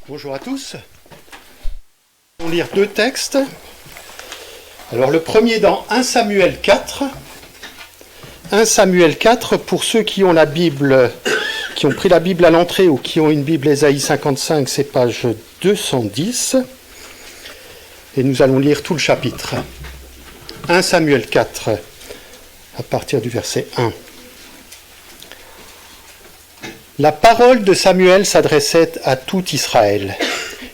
Bonjour à tous. On va lire deux textes. Alors le premier dans 1 Samuel 4. 1 Samuel 4, pour ceux qui ont la Bible, qui ont pris la Bible à l'entrée ou qui ont une Bible Ésaïe 55, c'est page 210. Et nous allons lire tout le chapitre. 1 Samuel 4, à partir du verset 1. La parole de Samuel s'adressait à tout Israël.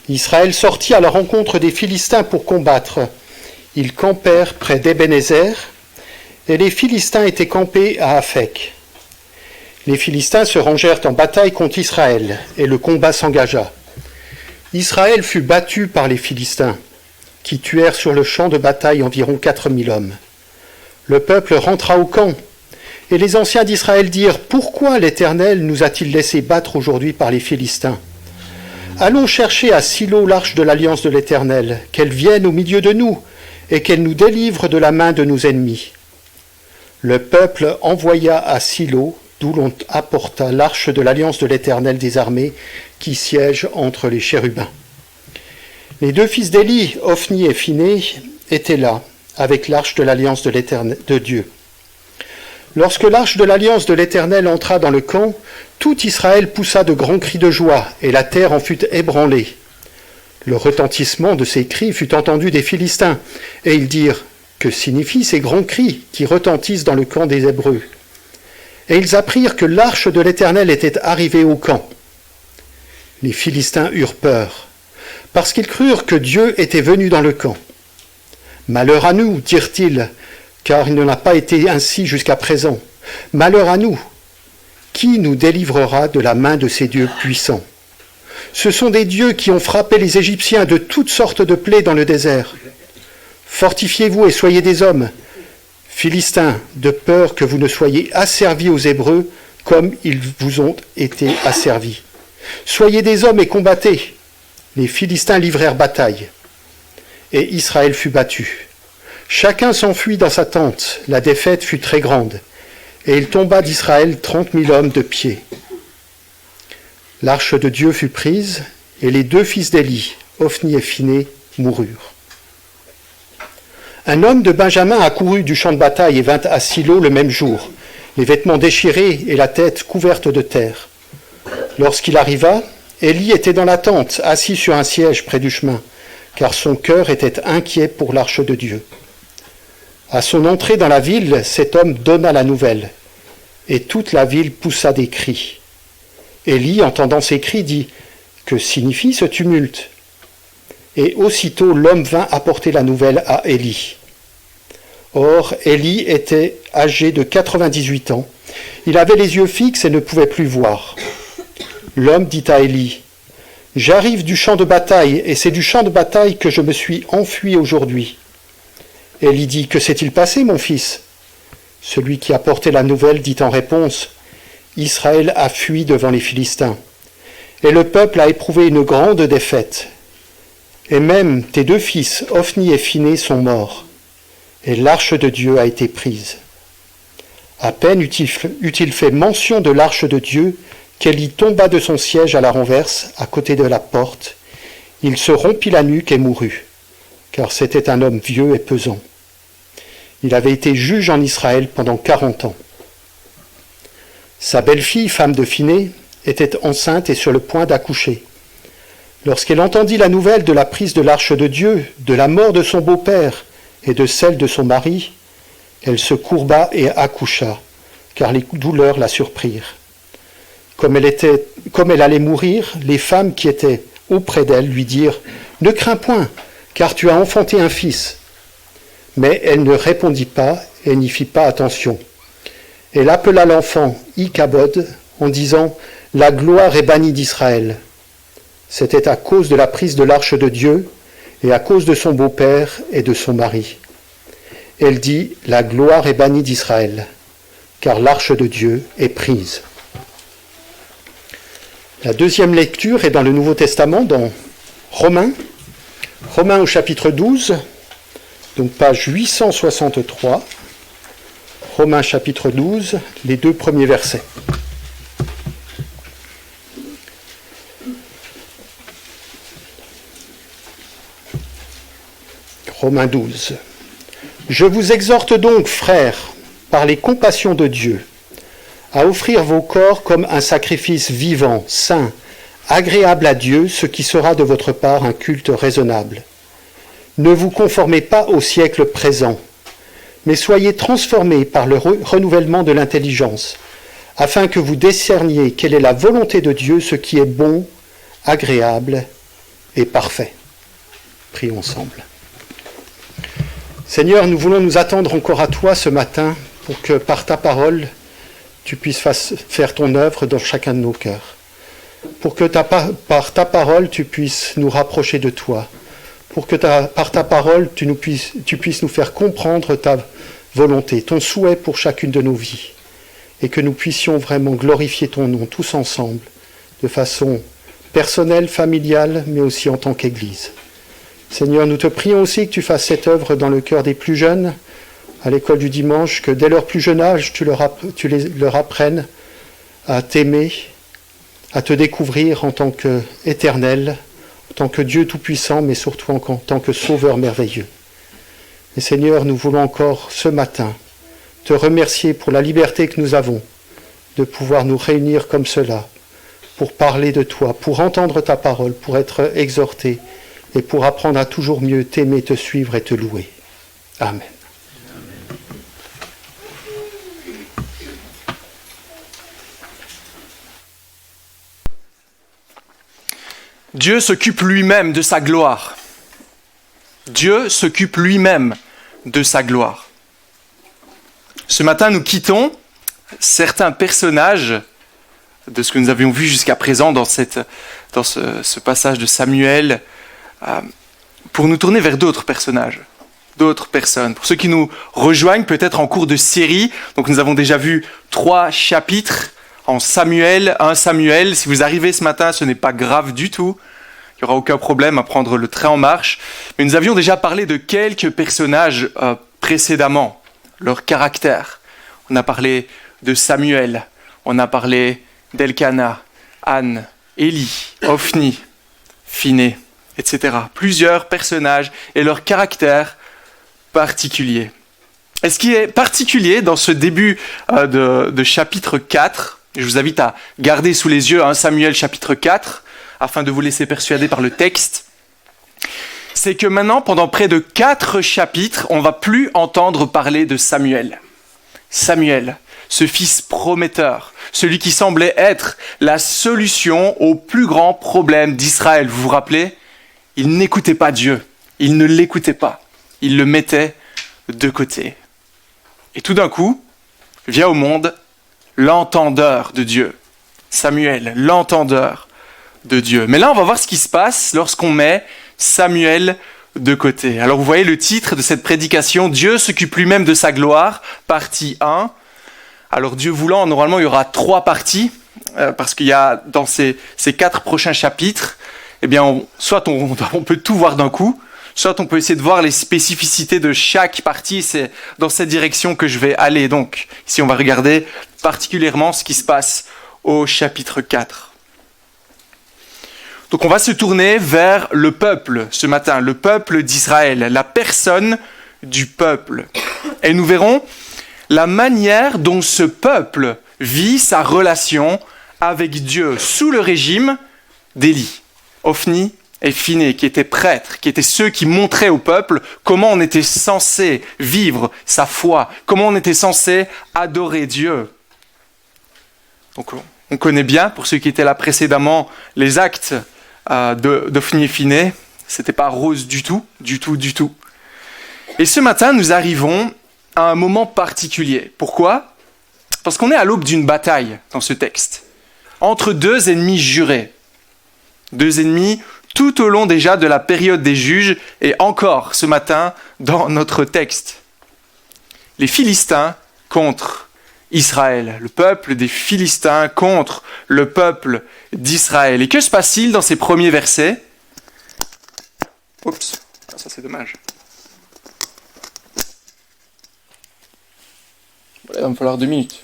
Israël sortit à la rencontre des Philistins pour combattre. Ils campèrent près d'Ébenézer, et les Philistins étaient campés à Aphek. Les Philistins se rangèrent en bataille contre Israël, et le combat s'engagea. Israël fut battu par les Philistins, qui tuèrent sur le champ de bataille environ 4000 hommes. Le peuple rentra au camp, et les anciens d'Israël dirent « Pourquoi l'Éternel nous a-t-il laissé battre aujourd'hui par les Philistins ? Allons chercher à Silo l'arche de l'alliance de l'Éternel, qu'elle vienne au milieu de nous, et qu'elle nous délivre de la main de nos ennemis. » Le peuple envoya à Silo, d'où l'on apporta l'arche de l'alliance de l'Éternel des armées, qui siège entre les chérubins. Les deux fils d'Élie, Ophni et Phiné, étaient là, avec l'arche de l'alliance de Dieu. Lorsque l'arche de l'alliance de l'Éternel entra dans le camp, tout Israël poussa de grands cris de joie, et la terre en fut ébranlée. Le retentissement de ces cris fut entendu des Philistins, et ils dirent « Que signifient ces grands cris qui retentissent dans le camp des Hébreux ?» Et ils apprirent que l'arche de l'Éternel était arrivée au camp. Les Philistins eurent peur, parce qu'ils crurent que Dieu était venu dans le camp. « Malheur à nous, dirent-ils, car il n'en a pas été ainsi jusqu'à présent. Malheur à nous! Qui nous délivrera de la main de ces dieux puissants? Ce sont des dieux qui ont frappé les Égyptiens de toutes sortes de plaies dans le désert. Fortifiez-vous et soyez des hommes, Philistins, de peur que vous ne soyez asservis aux Hébreux comme ils vous ont été asservis. Soyez des hommes et combattez. » Les Philistins livrèrent bataille, et Israël fut battu. Chacun s'enfuit dans sa tente, la défaite fut très grande, et il tomba d'Israël 30 000 hommes de pied. L'arche de Dieu fut prise, et les deux fils d'Élie, Ophni et Phiné, moururent. Un homme de Benjamin accourut du champ de bataille et vint à Silo le même jour, les vêtements déchirés et la tête couverte de terre. Lorsqu'il arriva, Élie était dans la tente, assis sur un siège près du chemin, car son cœur était inquiet pour l'arche de Dieu. À son entrée dans la ville, cet homme donna la nouvelle, et toute la ville poussa des cris. Élie, entendant ces cris, dit « Que signifie ce tumulte ?» Et aussitôt l'homme vint apporter la nouvelle à Élie. Or, Élie était âgé de 98 ans. Il avait les yeux fixes et ne pouvait plus voir. L'homme dit à Élie « J'arrive du champ de bataille, et c'est du champ de bataille que je me suis enfui aujourd'hui. » Élie dit « Que s'est-il passé, mon fils ?» Celui qui apportait la nouvelle dit en réponse « Israël a fui devant les Philistins, et le peuple a éprouvé une grande défaite. Et même tes deux fils, Ophni et Phiné, sont morts, et l'arche de Dieu a été prise. » À peine eut-il fait mention de l'arche de Dieu qu'Élie tomba de son siège à la renverse, à côté de la porte. Il se rompit la nuque et mourut, car c'était un homme vieux et pesant. Il avait été juge en Israël pendant 40 ans. Sa belle-fille, femme de Phiné, était enceinte et sur le point d'accoucher. Lorsqu'elle entendit la nouvelle de la prise de l'arche de Dieu, de la mort de son beau-père et de celle de son mari, elle se courba et accoucha, car les douleurs la surprirent. Comme elle allait mourir, les femmes qui étaient auprès d'elle lui dirent « Ne crains point, car tu as enfanté un fils. » Mais elle ne répondit pas et n'y fit pas attention. Elle appela l'enfant Ichabod en disant « La gloire est bannie d'Israël. » C'était à cause de la prise de l'arche de Dieu et à cause de son beau-père et de son mari. Elle dit « La gloire est bannie d'Israël, car l'arche de Dieu est prise. » La deuxième lecture est dans le Nouveau Testament, dans Romains au chapitre 12, donc page 863, Romains chapitre 12, les 2 premiers versets. Romains 12. Je vous exhorte donc, frères, par les compassions de Dieu, à offrir vos corps comme un sacrifice vivant, saint, agréable à Dieu, ce qui sera de votre part un culte raisonnable. Ne vous conformez pas au siècle présent, mais soyez transformés par le renouvellement de l'intelligence, afin que vous discerniez quelle est la volonté de Dieu, ce qui est bon, agréable et parfait. Prions ensemble. Seigneur, nous voulons nous attendre encore à toi ce matin pour que par ta parole, tu puisses faire ton œuvre dans chacun de nos cœurs. Pour que par ta parole, tu puisses nous rapprocher de toi. Pour que par ta parole, tu puisses nous faire comprendre ta volonté, ton souhait pour chacune de nos vies. Et que nous puissions vraiment glorifier ton nom tous ensemble, de façon personnelle, familiale, mais aussi en tant qu'Église. Seigneur, nous te prions aussi que tu fasses cette œuvre dans le cœur des plus jeunes, à l'école du dimanche, que dès leur plus jeune âge, tu leur apprennes à t'aimer, à te découvrir en tant qu'éternel, en tant que Dieu tout-puissant, mais surtout en tant que Sauveur merveilleux. Et Seigneur, nous voulons encore ce matin te remercier pour la liberté que nous avons de pouvoir nous réunir comme cela, pour parler de toi, pour entendre ta parole, pour être exhortés et pour apprendre à toujours mieux t'aimer, te suivre et te louer. Amen. Dieu s'occupe lui-même de sa gloire. Dieu s'occupe lui-même de sa gloire. Ce matin, nous quittons certains personnages de ce que nous avions vu jusqu'à présent dans ce passage de Samuel, pour nous tourner vers d'autres personnages, d'autres personnes. Pour ceux qui nous rejoignent peut-être en cours de série, donc nous avons déjà vu 3 chapitres en Samuel, 1 Samuel. Si vous arrivez ce matin, ce n'est pas grave du tout. Il n'y aura aucun problème à prendre le train en marche. Mais nous avions déjà parlé de quelques personnages précédemment, leur caractère. On a parlé de Samuel, on a parlé d'Elkana, Anne, Élie, Ophni, Phiné, etc. Plusieurs personnages et leur caractère particulier. Et ce qui est particulier dans ce début de chapitre 4, je vous invite à garder sous les yeux 1 Samuel chapitre 4, afin de vous laisser persuader par le texte, c'est que maintenant, pendant près de 4 chapitres, on ne va plus entendre parler de Samuel. Samuel, ce fils prometteur, celui qui semblait être la solution au plus grand problème d'Israël. Vous vous rappelez ? Il n'écoutait pas Dieu, il ne l'écoutait pas, il le mettait de côté. Et tout d'un coup, vient au monde l'entendeur de Dieu. Samuel, l'entendeur de Dieu. Mais là, on va voir ce qui se passe lorsqu'on met Samuel de côté. Alors, vous voyez le titre de cette prédication, Dieu s'occupe lui-même de sa gloire, partie 1. Alors, Dieu voulant, normalement, il y aura 3 parties, parce qu'il y a dans ces 4 prochains chapitres, eh bien, soit on peut tout voir d'un coup, soit on peut essayer de voir les spécificités de chaque partie. C'est dans cette direction que je vais aller. Donc, ici, on va regarder particulièrement ce qui se passe au chapitre 4. Donc on va se tourner vers le peuple ce matin, le peuple d'Israël, la personne du peuple. Et nous verrons la manière dont ce peuple vit sa relation avec Dieu sous le régime d'Élie, Ophni et Phiné, qui étaient prêtres, qui étaient ceux qui montraient au peuple comment on était censé vivre sa foi, comment on était censé adorer Dieu. Donc on connaît bien, pour ceux qui étaient là précédemment, les actes d'Ophni et Phiné. C'était pas rose du tout. Et ce matin, nous arrivons à un moment particulier. Pourquoi ? Parce qu'on est à l'aube d'une bataille dans ce texte, entre 2 ennemis jurés. 2 ennemis tout au long déjà de la période des juges, et encore ce matin dans notre texte. Les Philistins contre Israël, le peuple des Philistins contre le peuple d'Israël. Et que se passe-t-il dans ces premiers versets ? Oups, ça c'est dommage. Voilà, il va me falloir 2 minutes.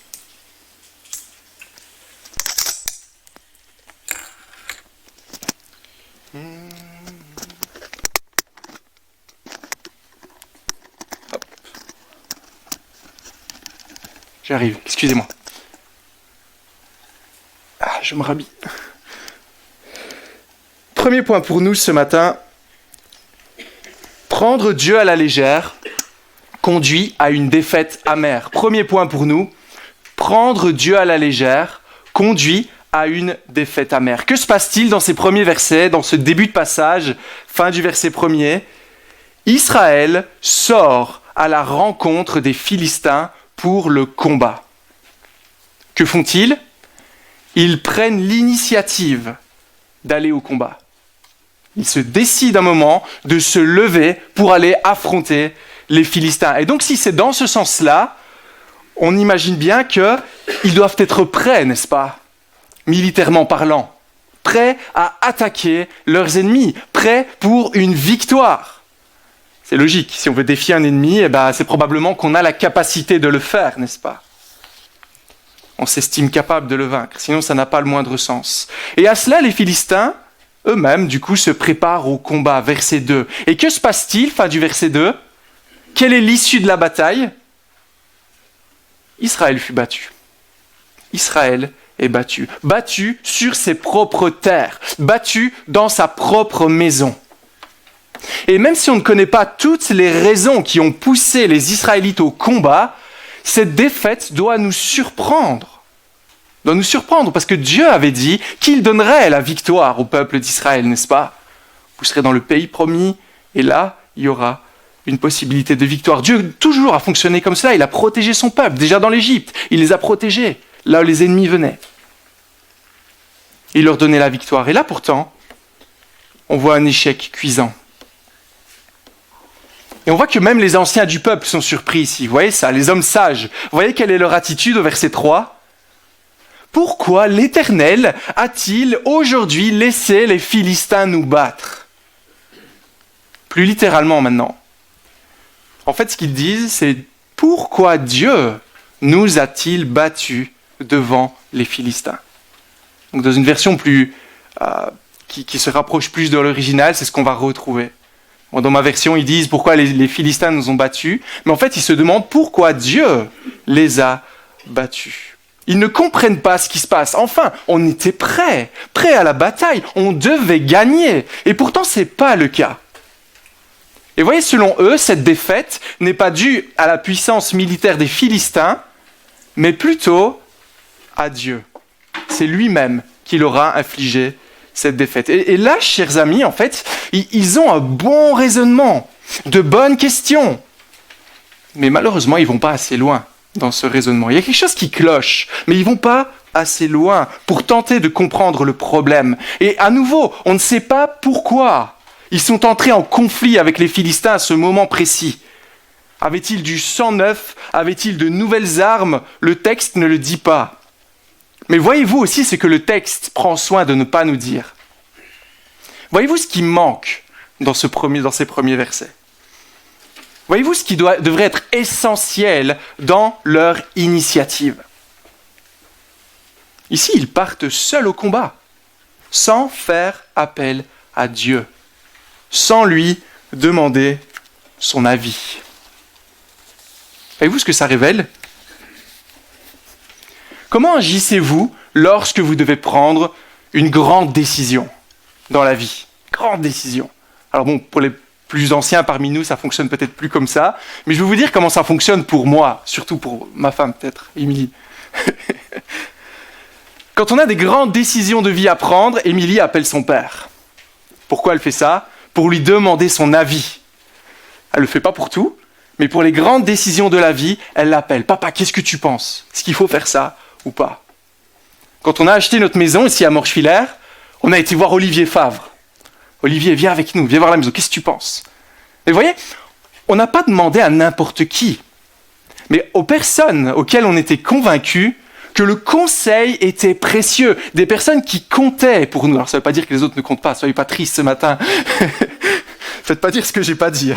J'arrive, excusez-moi. Je me rhabille. Premier point pour nous ce matin, prendre Dieu à la légère conduit à une défaite amère. Premier point pour nous, prendre Dieu à la légère conduit à une défaite amère. Que se passe-t-il dans ces premiers versets, dans ce début de passage, fin du verset 1er? Israël sort à la rencontre des Philistins pour le combat. Que font-ils? Ils prennent l'initiative d'aller au combat. Ils se décident un moment de se lever pour aller affronter les Philistins. Et donc si c'est dans ce sens-là, on imagine bien qu'ils doivent être prêts, n'est-ce pas? Militairement parlant. Prêts à attaquer leurs ennemis. Prêts pour une victoire. C'est logique. Si on veut défier un ennemi, c'est probablement qu'on a la capacité de le faire, n'est-ce pas? On s'estime capable de le vaincre, sinon ça n'a pas le moindre sens. Et à cela, les Philistins, eux-mêmes, du coup, se préparent au combat, verset 2. Et que se passe-t-il, fin du verset 2? Quelle est l'issue de la bataille? Israël fut battu. Israël est battu. Battu sur ses propres terres. Battu dans sa propre maison. Et même si on ne connaît pas toutes les raisons qui ont poussé les Israélites au combat, cette défaite doit nous surprendre. Doit nous surprendre parce que Dieu avait dit qu'il donnerait la victoire au peuple d'Israël, n'est-ce pas? Vous serez dans le pays promis et là, il y aura une possibilité de victoire. Dieu toujours a fonctionné comme cela. Il a protégé son peuple. Déjà dans l'Égypte, il les a protégés là où les ennemis venaient. Il leur donnait la victoire. Et là pourtant, on voit un échec cuisant. Et on voit que même les anciens du peuple sont surpris ici. Vous voyez ça, les hommes sages. Vous voyez quelle est leur attitude au verset 3 ? Pourquoi l'Éternel a-t-il aujourd'hui laissé les Philistins nous battre ? Plus littéralement maintenant. En fait, ce qu'ils disent, c'est pourquoi Dieu nous a-t-il battus devant les Philistins ? Donc dans une version plus qui se rapproche plus de l'original, c'est ce qu'on va retrouver. Bon, dans ma version, ils disent pourquoi les Philistins nous ont battus, mais en fait, ils se demandent pourquoi Dieu les a battus. Ils ne comprennent pas ce qui se passe. Enfin, on était prêts à la bataille, on devait gagner, et pourtant, ce n'est pas le cas. Et vous voyez, selon eux, cette défaite n'est pas due à la puissance militaire des Philistins, mais plutôt à Dieu. C'est lui-même qui leur a infligé cette défaite. Et là, chers amis, en fait, ils ont un bon raisonnement, de bonnes questions. Mais malheureusement, ils ne vont pas assez loin dans ce raisonnement. Il y a quelque chose qui cloche, mais ils ne vont pas assez loin pour tenter de comprendre le problème. Et à nouveau, on ne sait pas pourquoi ils sont entrés en conflit avec les Philistins à ce moment précis. Avait-il du sang neuf? Avait-il de nouvelles armes? Le texte ne le dit pas. Mais voyez-vous aussi ce que le texte prend soin de ne pas nous dire. Voyez-vous ce qui manque dans ces premiers versets. Voyez-vous ce qui devrait être essentiel dans leur initiative. Ici, ils partent seuls au combat, sans faire appel à Dieu, sans lui demander son avis. Voyez-vous ce que ça révèle ? Comment agissez-vous lorsque vous devez prendre une grande décision dans la vie ? Grande décision. Alors bon, pour les plus anciens parmi nous, ça fonctionne peut-être plus comme ça, mais je vais vous dire comment ça fonctionne pour moi, surtout pour ma femme peut-être, Émilie. Quand on a des grandes décisions de vie à prendre, Émilie appelle son père. Pourquoi elle fait ça ? Pour lui demander son avis. Elle ne le fait pas pour tout, mais pour les grandes décisions de la vie, elle l'appelle. Papa, qu'est-ce que tu penses ? Est-ce qu'il faut faire ça ou pas ? Quand on a acheté notre maison ici à Morchevillers, on a été voir Olivier Favre. Olivier, viens avec nous, viens voir la maison, qu'est-ce que tu penses ? Et vous voyez, on n'a pas demandé à n'importe qui, mais aux personnes auxquelles on était convaincus que le conseil était précieux, des personnes qui comptaient pour nous. Alors ça ne veut pas dire que les autres ne comptent pas, soyez pas tristes ce matin. Faites pas dire ce que j'ai pas dit.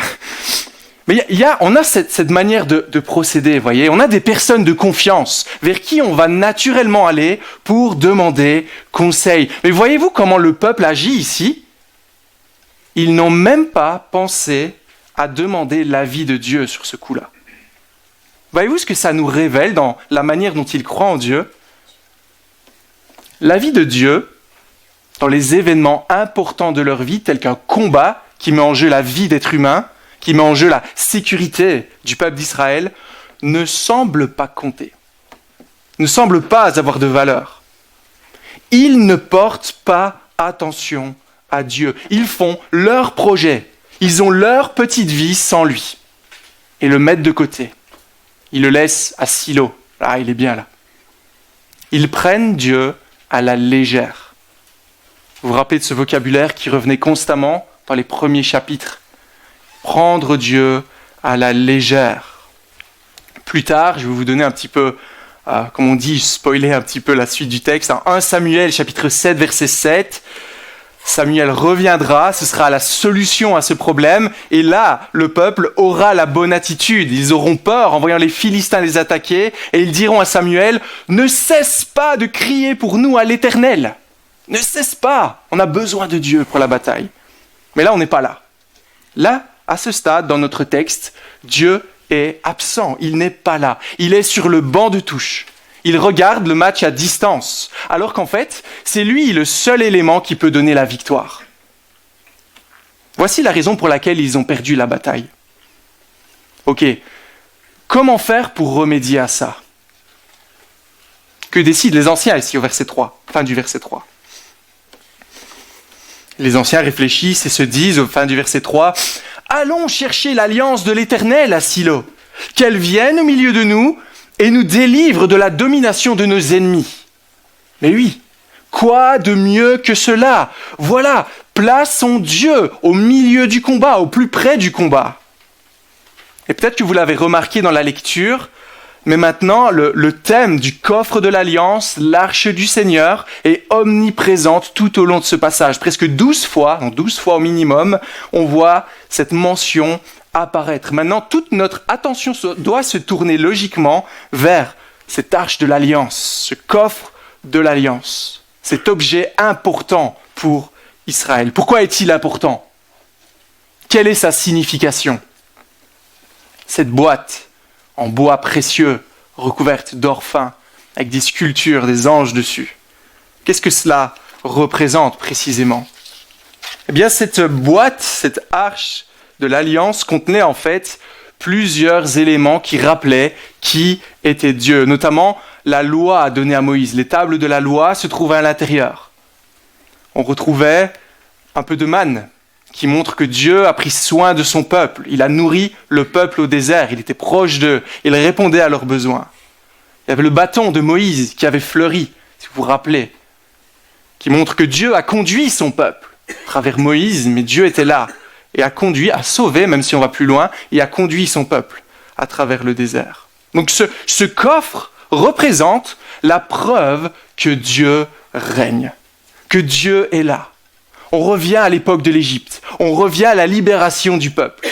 Mais on a cette manière de procéder, vous voyez. On a des personnes de confiance vers qui on va naturellement aller pour demander conseil. Mais voyez-vous comment le peuple agit ici ? Ils n'ont même pas pensé à demander l'avis de Dieu sur ce coup-là. Voyez-vous ce que ça nous révèle dans la manière dont ils croient en Dieu? La vie de Dieu, dans les événements importants de leur vie, tels qu'un combat qui met en jeu la vie d'êtres humains, qui met en jeu la sécurité du peuple d'Israël, ne semble pas compter, ne semble pas avoir de valeur. Ils ne portent pas attention à Dieu. Ils font leur projet. Ils ont leur petite vie sans lui. Et le mettent de côté. Ils le laissent à Silo. Ah, il est bien là. Ils prennent Dieu à la légère. Vous vous rappelez de ce vocabulaire qui revenait constamment dans les premiers chapitres. Prendre Dieu à la légère. Plus tard, je vais vous donner un petit peu, comme on dit, spoiler un petit peu la suite du texte. En 1 Samuel, chapitre 7, verset 7, Samuel reviendra, ce sera la solution à ce problème. Et là, le peuple aura la bonne attitude. Ils auront peur en voyant les Philistins les attaquer. Et ils diront à Samuel, « Ne cesse pas de crier pour nous à l'Éternel. Ne cesse pas. On a besoin de Dieu pour la bataille. » Mais là, on n'est pas là. Là, à ce stade, dans notre texte, Dieu est absent. Il n'est pas là. Il est sur le banc de touche. Il regarde le match à distance, alors qu'en fait, c'est lui le seul élément qui peut donner la victoire. Voici la raison pour laquelle ils ont perdu la bataille. Ok, comment faire pour remédier à ça? Que décident les anciens ici au verset 3, fin du verset 3? Les anciens réfléchissent et se disent au fin du verset 3, « Allons chercher l'alliance de l'Éternel à Silo, qu'elle vienne au milieu de nous et nous délivre de la domination de nos ennemis. » Mais oui, quoi de mieux que cela? Voilà, plaçons Dieu au milieu du combat, au plus près du combat. Et peut-être que vous l'avez remarqué dans la lecture, mais maintenant, le thème du coffre de l'Alliance, l'arche du Seigneur, est omniprésente tout au long de ce passage. Presque 12 fois au minimum, on voit cette mention apparaître. Maintenant, toute notre attention doit se tourner logiquement vers cette arche de l'Alliance, ce coffre de l'Alliance, cet objet important pour Israël. Pourquoi est-il important? Quelle est sa signification? Cette boîte en bois précieux, recouverte d'or fin, avec des sculptures, des anges dessus. Qu'est-ce que cela représente précisément? Eh bien, cette boîte, cette arche de l'Alliance contenait en fait plusieurs éléments qui rappelaient qui était Dieu, notamment la loi donnée à Moïse. Les tables de la loi se trouvaient à l'intérieur. On retrouvait un peu de manne, qui montre que Dieu a pris soin de son peuple. Il a nourri le peuple au désert. Il était proche d'eux. Il répondait à leurs besoins. Il y avait le bâton de Moïse qui avait fleuri, si vous vous rappelez, qui montre que Dieu a conduit son peuple à travers Moïse, mais Dieu était là et a conduit, a sauvé, même si on va plus loin, et a conduit son peuple à travers le désert. Donc ce coffre représente la preuve que Dieu règne, que Dieu est là. On revient à l'époque de l'Égypte. On revient à la libération du peuple.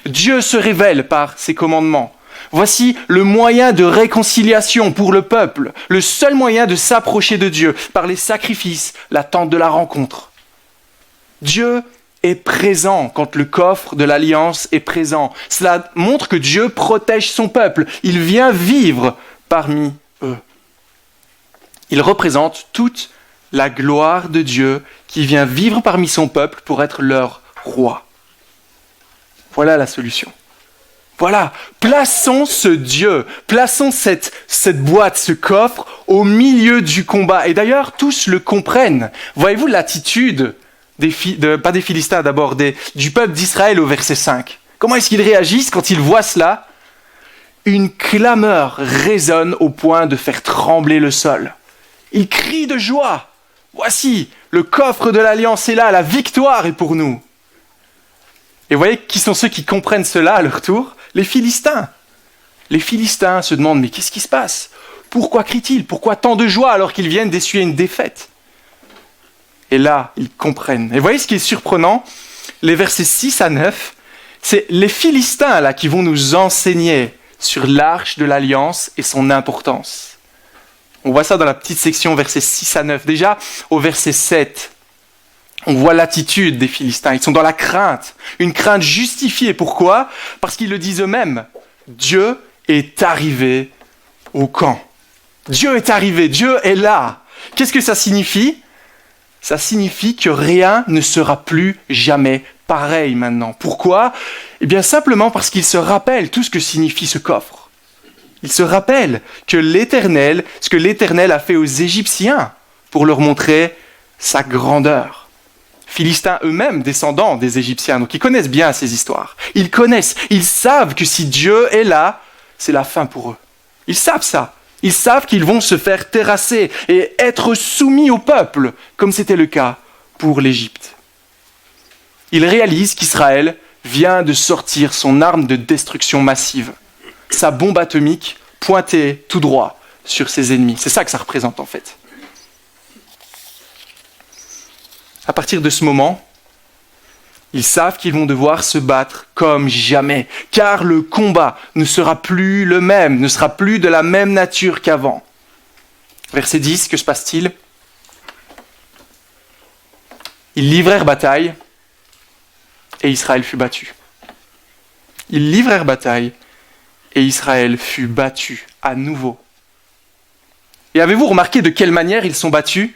Dieu se révèle par ses commandements. Voici le moyen de réconciliation pour le peuple, le seul moyen de s'approcher de Dieu, par les sacrifices, la tente de la rencontre. Dieu est présent quand le coffre de l'Alliance est présent. Cela montre que Dieu protège son peuple. Il vient vivre parmi eux. Il représente toute la gloire de Dieu qui vient vivre parmi son peuple pour être leur roi. Voilà la solution. Voilà, plaçons ce Dieu, plaçons cette boîte, ce coffre au milieu du combat. Et d'ailleurs, tous le comprennent. Voyez-vous l'attitude, pas des Philistins d'abord, du peuple d'Israël au verset 5. Comment est-ce qu'ils réagissent quand ils voient cela? Une clameur résonne au point de faire trembler le sol. Ils crient de joie. Voici, le coffre de l'Alliance est là, la victoire est pour nous. Et vous voyez qui sont ceux qui comprennent cela à leur tour? Les Philistins. Les Philistins se demandent, mais qu'est-ce qui se passe? Pourquoi crient-ils? Pourquoi tant de joie alors qu'ils viennent d'essuyer une défaite? Et là, ils comprennent. Et vous voyez ce qui est surprenant? Les versets 6 à 9, c'est les Philistins là qui vont nous enseigner sur l'arche de l'Alliance et son importance. On voit ça dans la petite section versets 6 à 9. Déjà, au verset 7, on voit l'attitude des Philistins. Ils sont dans la crainte, une crainte justifiée. Pourquoi? Parce qu'ils le disent eux-mêmes. Dieu est arrivé au camp. Dieu est arrivé, Dieu est là. Qu'est-ce que ça signifie ? Ça signifie que rien ne sera plus jamais pareil maintenant. Pourquoi ? Eh bien simplement parce qu'il se rappelle tout ce que signifie ce coffre. Il se rappelle que l'Éternel, ce que l'Éternel a fait aux Égyptiens pour leur montrer sa grandeur. Philistins eux-mêmes, descendants des Égyptiens, donc ils connaissent bien ces histoires. Ils connaissent, ils savent que si Dieu est là, c'est la fin pour eux. Ils savent ça. Ils savent qu'ils vont se faire terrasser et être soumis au peuple, comme c'était le cas pour l'Égypte. Ils réalisent qu'Israël vient de sortir son arme de destruction massive, sa bombe atomique pointée tout droit sur ses ennemis. C'est ça que ça représente en fait. À partir de ce moment, ils savent qu'ils vont devoir se battre comme jamais, car le combat ne sera plus le même, ne sera plus de la même nature qu'avant. Verset 10, que se passe-t-il ? Ils livrèrent bataille et Israël fut battu. Ils livrèrent bataille et Israël fut battu à nouveau. Et avez-vous remarqué de quelle manière ils sont battus ?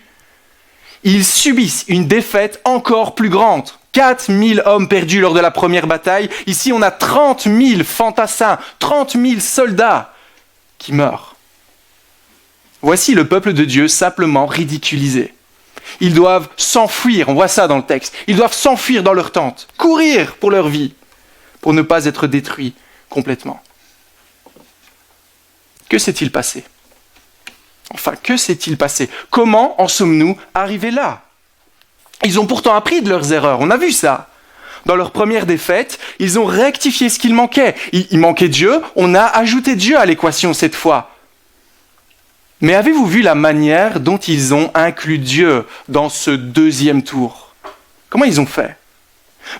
Ils subissent une défaite encore plus grande. 4000 hommes perdus lors de la première bataille. Ici, on a 30 000 fantassins, 30 000 soldats qui meurent. Voici le peuple de Dieu simplement ridiculisé. Ils doivent s'enfuir, on voit ça dans le texte. Ils doivent s'enfuir dans leur tente, courir pour leur vie, pour ne pas être détruits complètement. Que s'est-il passé ? Enfin, que s'est-il passé ? Comment en sommes-nous arrivés là ? Ils ont pourtant appris de leurs erreurs, on a vu ça. Dans leur première défaite, ils ont rectifié ce qu'il manquait. Il manquait Dieu, on a ajouté Dieu à l'équation cette fois. Mais avez-vous vu la manière dont ils ont inclus Dieu dans ce deuxième tour ? Comment ils ont fait ?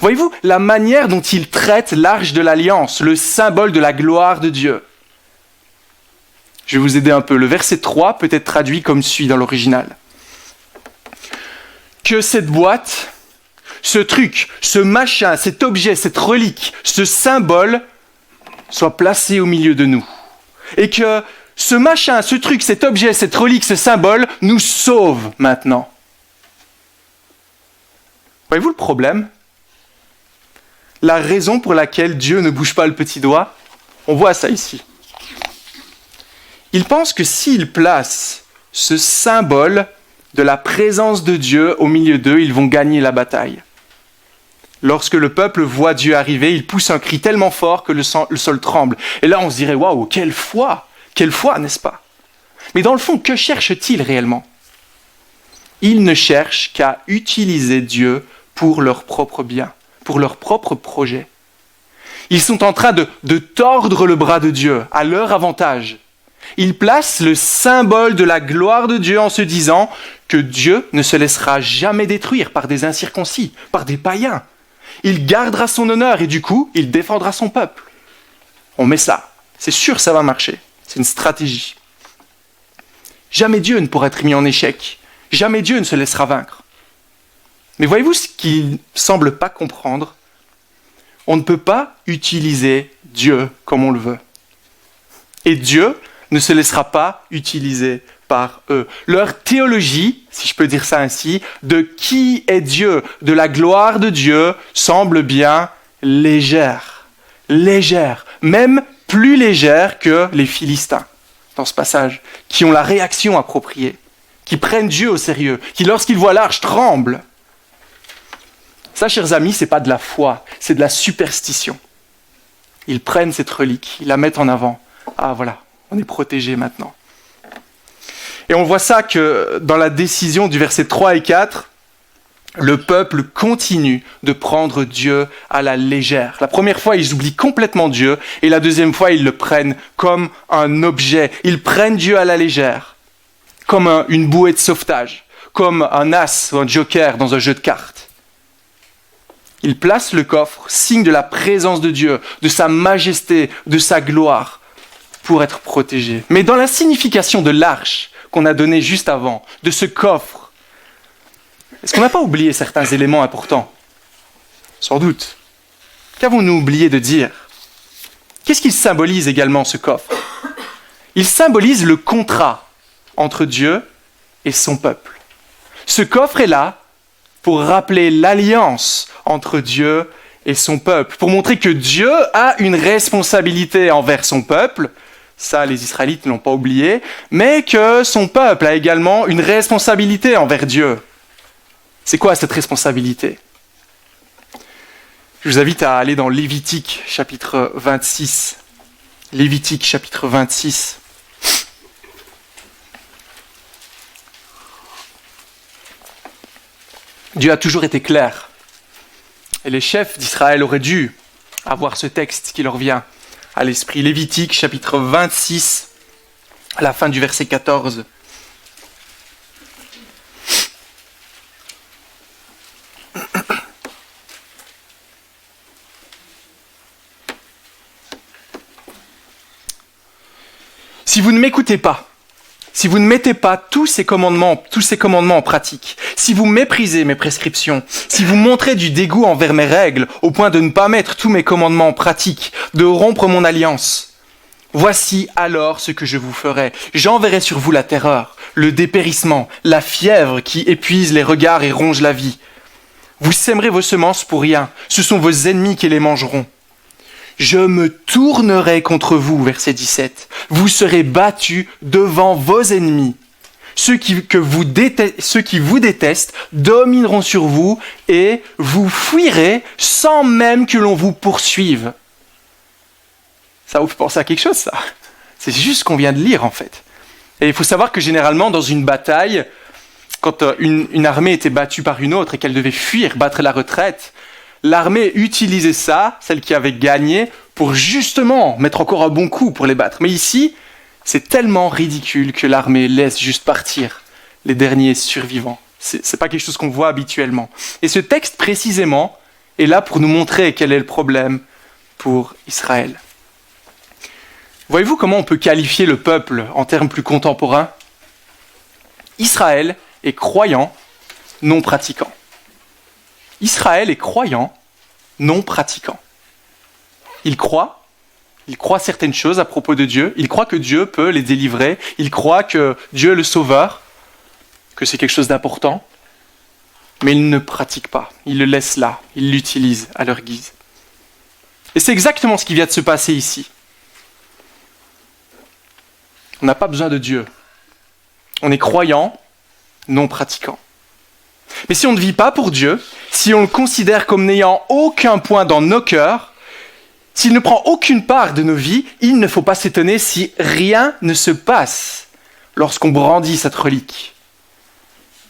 Voyez-vous, la manière dont ils traitent l'arche de l'alliance, le symbole de la gloire de Dieu. Je vais vous aider un peu. Le verset 3 peut être traduit comme suit dans l'original. Que cette boîte, ce truc, ce machin, cet objet, cette relique, ce symbole soit placé au milieu de nous. Et que ce machin, ce truc, cet objet, cette relique, ce symbole nous sauve maintenant. Voyez-vous le problème ? La raison pour laquelle Dieu ne bouge pas le petit doigt, on voit ça ici. Il pense que s'il place ce symbole de la présence de Dieu au milieu d'eux, ils vont gagner la bataille. Lorsque le peuple voit Dieu arriver, il pousse un cri tellement fort que le sol tremble. Et là, on se dirait, waouh, quelle foi, n'est-ce pas ? Mais dans le fond, que cherchent-ils réellement ? Ils ne cherchent qu'à utiliser Dieu pour leur propre bien, pour leur propre projet. Ils sont en train de tordre le bras de Dieu à leur avantage. Ils placent le symbole de la gloire de Dieu en se disant que Dieu ne se laissera jamais détruire par des incirconcis, par des païens. Il gardera son honneur et du coup, il défendra son peuple. On met ça. C'est sûr, ça va marcher. C'est une stratégie. Jamais Dieu ne pourra être mis en échec. Jamais Dieu ne se laissera vaincre. Mais voyez-vous ce qu'ils ne semblent pas comprendre ? On ne peut pas utiliser Dieu comme on le veut. Et Dieu ne se laissera pas utiliser par eux. Leur théologie, si je peux dire ça ainsi, de qui est Dieu, de la gloire de Dieu, semble bien légère. Légère, même plus légère que les Philistins, dans ce passage, qui ont la réaction appropriée, qui prennent Dieu au sérieux, qui lorsqu'ils voient l'arche tremblent. Ça, chers amis, c'est pas de la foi, c'est de la superstition. Ils prennent cette relique, ils la mettent en avant. Ah voilà, on est protégé maintenant. Et on voit ça que dans la décision du verset 3 et 4, le peuple continue de prendre Dieu à la légère. La première fois, ils oublient complètement Dieu, et la deuxième fois, ils le prennent comme un objet. Ils prennent Dieu à la légère, comme une bouée de sauvetage, comme un as ou un joker dans un jeu de cartes. Ils placent le coffre, signe de la présence de Dieu, de sa majesté, de sa gloire, pour être protégés. Mais dans la signification de l'arche qu'on a donnée juste avant, de ce coffre, est-ce qu'on n'a pas oublié certains éléments importants ? Sans doute. Qu'avons-nous oublié de dire ? Qu'est-ce qu'il symbolise également, ce coffre? Il symbolise le contrat entre Dieu et son peuple. Ce coffre est là pour rappeler l'alliance entre Dieu et son peuple, pour montrer que Dieu a une responsabilité envers son peuple, ça les Israélites ne l'ont pas oublié, mais que son peuple a également une responsabilité envers Dieu. C'est quoi cette responsabilité? Je vous invite à aller dans Lévitique chapitre 26. Lévitique chapitre 26. Dieu a toujours été clair. Et les chefs d'Israël auraient dû avoir ce texte qui leur vient à l'esprit. Lévitique chapitre 26, à la fin du verset 14. Si vous ne m'écoutez pas, si vous ne mettez pas tous ces commandements en pratique, si vous méprisez mes prescriptions, si vous montrez du dégoût envers mes règles, au point de ne pas mettre tous mes commandements en pratique, de rompre mon alliance, voici alors ce que je vous ferai. J'enverrai sur vous la terreur, le dépérissement, la fièvre qui épuise les regards et ronge la vie. Vous sèmerez vos semences pour rien, ce sont vos ennemis qui les mangeront. Je me tournerai contre vous, verset 17. Vous serez battus devant vos ennemis. Ceux qui vous détestent domineront sur vous et vous fuirez sans même que l'on vous poursuive. Ça vous fait penser à quelque chose, ça? C'est juste ce qu'on vient de lire, en fait. Et il faut savoir que généralement, dans une bataille, quand une armée était battue par une autre et qu'elle devait fuir, battre la retraite, l'armée utilisait ça, celle qui avait gagné, pour justement mettre encore un bon coup pour les battre. Mais ici, c'est tellement ridicule que l'armée laisse juste partir les derniers survivants. C'est pas quelque chose qu'on voit habituellement. Et ce texte, précisément, est là pour nous montrer quel est le problème pour Israël. Voyez-vous comment on peut qualifier le peuple en termes plus contemporains? Israël est croyant, non pratiquant. Israël est croyant, non pratiquant. Il croit certaines choses à propos de Dieu, il croit que Dieu peut les délivrer, il croit que Dieu est le sauveur, que c'est quelque chose d'important, mais il ne pratique pas, il le laisse là, il l'utilise à leur guise. Et c'est exactement ce qui vient de se passer ici. On n'a pas besoin de Dieu. On est croyant, non pratiquant. Mais si on ne vit pas pour Dieu, si on le considère comme n'ayant aucun point dans nos cœurs, s'il ne prend aucune part de nos vies, il ne faut pas s'étonner si rien ne se passe lorsqu'on brandit cette relique.